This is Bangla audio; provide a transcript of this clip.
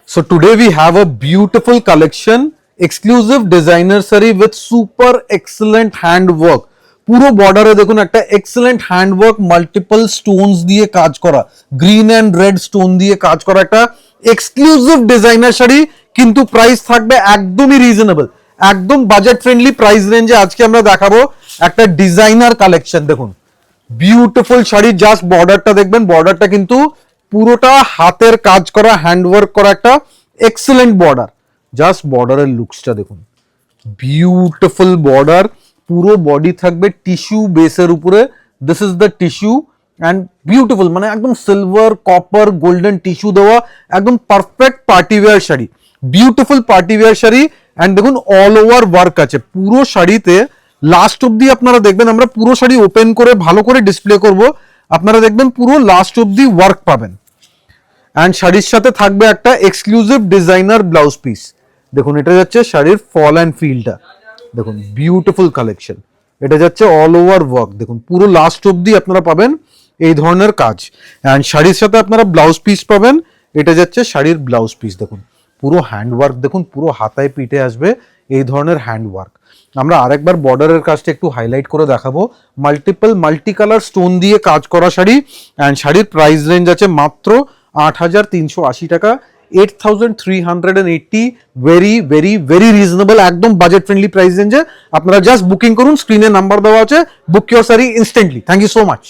So today we have a beautiful collection, exclusive designer saree with super excellent handwork. পুরো বর্ডারে দেখুন একটা এক্সেলেন্ট হ্যান্ডওয়ার্ক মাল্টিপল স্টোনস দিয়ে কাজ করা, গ্রিন অ্যান্ড রেড স্টোন দিয়ে কাজ করা একটা এক্সক্লুসিভ ডিজাইনার শাড়ি, কিন্তু প্রাইস থাকবে একদমই রিজনেবল, একদম বাজেট ফ্রেন্ডলি প্রাইস রেঞ্জে আজকে আমরা দেখাবো একটা ডিজাইনার কালেকশন। দেখুন বিউটিফুল শাড়ি, জাস্ট বর্ডারটা দেখবেন, বর্ডারটা কিন্তু পুরোটা হাতের কাজ করা, হ্যান্ডওয়ার্ক করা একটা এক্সেলেন্ট বর্ডার। জাস্ট বর্ডারের লুকসটা দেখুন, বিউটিফুল বর্ডার, পুরো বডি থাকবে টিস্যু বেসের উপরে। This is the tissue and beautiful, মানে একদম সিলভার কপার গোল্ডেন টিস্যু দেওয়া, একদম perfect party wear sari, beautiful party wear sari. And দেখুন অল ওভার ওয়ার্ক আছে পুরো শাড়িতে। লাস্ট অব্দি আপনারা দেখবেন, আমরা পুরো শাড়ি ওপেন করে ভালো করে ডিসপ্লে করব, আপনারা দেখবেন পুরো লাস্ট অব্দি ওয়ার্ক পাবেন। অ্যান্ড শাড়ির সাথে থাকবে একটা এক্সক্লুসিভ ডিজাইনার ব্লাউজ পিস। দেখুন এটা যাচ্ছে শাড়ির ফল অ্যান্ড ফিলটা, দেখুন বিউটিফুল কালেকশন। এটা যাচ্ছে অল ওভার ওয়ার্ক, দেখুন পুরো লাস্ট অব্দি আপনারা পাবেন এই ধরনের কাজ। অ্যান্ড শাড়ির সাথে আপনারা ব্লাউজ পিস পাবেন, এটা যাচ্ছে শাড়ির ব্লাউজ পিস। দেখুন পুরো হ্যান্ডওয়ার্ক, দেখুন পুরো হাতায় পিঠে আসবে এই ধরনের হ্যান্ডওয়ার্ক। আমরা আরেকবার বর্ডারের কাজটা একটু হাইলাইট করে দেখাবো। মাল্টি কালার স্টোন দিয়ে কাজ করা শাড়ি, অ্যান্ড শাড়ির প্রাইস রেঞ্জ আছে মাত্র 8,380 টাকা, 8,380। ভেরি ভেরি ভেরি রিজনেবল, একদম বাজেট ফ্রেন্ডলি প্রাইস রেঞ্জে। আপনারা জাস্ট বুকিং করুন, স্ক্রিনে নাম্বার দেওয়া আছে, book your sari instantly. Thank you so much.